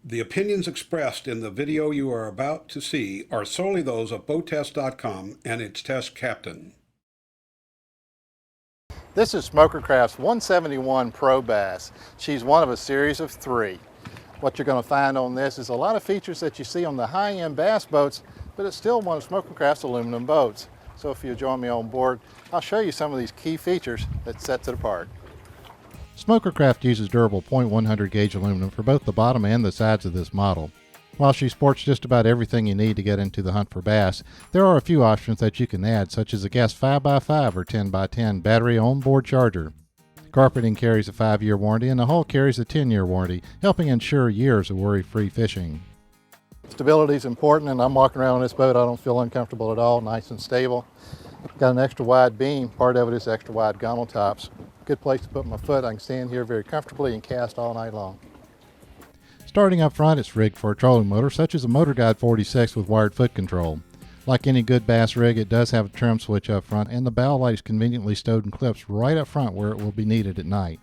The opinions expressed in the video you are about to see are solely those of BoatTEST.com and its test captain. This is Smokercraft's 171 Pro Bass. She's one of a series of 3. What you're going to find on this is a lot of features that you see on the high-end bass boats, but it's still one of Smokercraft's aluminum boats. So if you'll join me on board, I'll show you some of these key features that sets it apart. Smokercraft uses durable .100 gauge aluminum for both the bottom and the sides of this model. While she sports just about everything you need to get into the hunt for bass, there are a few options that you can add, such as a gas 5x5 or 10x10 battery onboard charger. Carpeting carries a 5-year warranty and the hull carries a 10-year warranty, helping ensure years of worry-free fishing. Stability is important, and I'm walking around on this boat. I don't feel uncomfortable at all, nice and stable. Got an extra wide beam. Part of it is extra wide gunnel tops. Good place to put my foot. I can stand here very comfortably and cast all night long. Starting up front, it's rigged for a trolling motor such as a Motor Guide 46 with wired foot control. Like any good bass rig, it does have a trim switch up front, and the bow light is conveniently stowed in clips right up front where it will be needed at night.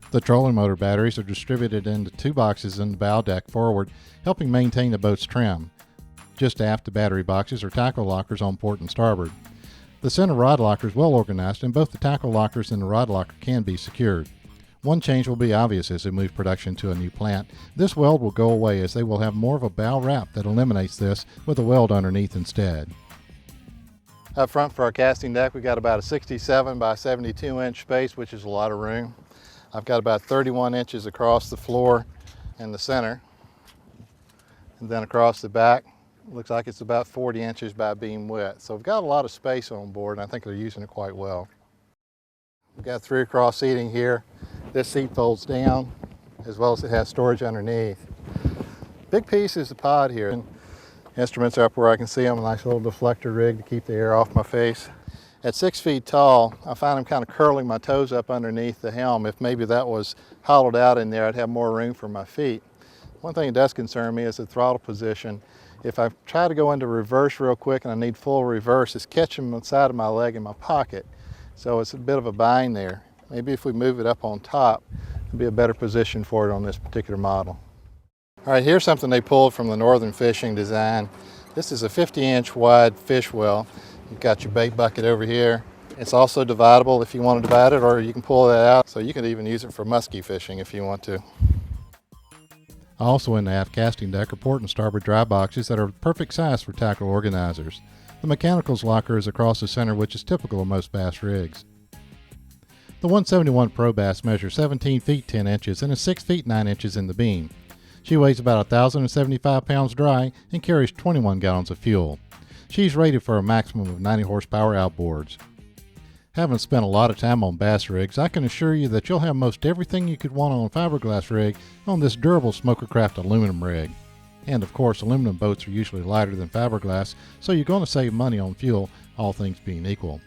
The trolling motor batteries are distributed into 2 boxes in the bow deck forward, helping maintain the boat's trim. Just aft, the battery boxes are tackle lockers on port and starboard. The center rod locker is well organized, and both the tackle lockers and the rod locker can be secured. One change will be obvious as they move production to a new plant. This weld will go away as they will have more of a bow wrap that eliminates this with a weld underneath instead. Up front for our casting deck, we got about a 67 by 72 inch space, which is a lot of room. I've got about 31 inches across the floor in the center, and then across the back looks like it's about 40 inches by beam width. So we've got a lot of space on board, and I think they're using it quite well. We've got 3 across seating here. This seat folds down, as well as it has storage underneath. Big piece is the pod here. And instruments are up where I can see them, a nice little deflector rig to keep the air off my face. At 6 feet tall, I find I'm kind of curling my toes up underneath the helm. If maybe that was hollowed out in there, I'd have more room for my feet. One thing that does concern me is the throttle position. If I try to go into reverse real quick and I need full reverse, it's catching the side of my leg in my pocket. So it's a bit of a bind there. Maybe if we move it up on top, it'd be a better position for it on this particular model. All right, here's something they pulled from the Northern Fishing design. This is a 50-inch wide fish well. You've got your bait bucket over here. It's also dividable if you want to divide it, or you can pull that out. So you can even use it for muskie fishing if you want to. Also in the aft casting deck are port and starboard dry boxes that are the perfect size for tackle organizers. The mechanicals locker is across the center, which is typical of most bass rigs. The 171 Pro Bass measures 17 feet 10 inches and is 6 feet 9 inches in the beam. She weighs about 1,075 pounds dry and carries 21 gallons of fuel. She's rated for a maximum of 90 horsepower outboards. Having spent a lot of time on bass rigs, I can assure you that you'll have most everything you could want on a fiberglass rig on this durable Smokercraft aluminum rig. And of course, aluminum boats are usually lighter than fiberglass, so you're going to save money on fuel, all things being equal.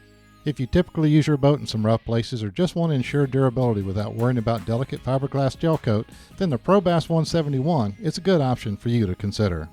If you typically use your boat in some rough places or just want to ensure durability without worrying about delicate fiberglass gel coat, then the Pro Bass 171 is a good option for you to consider.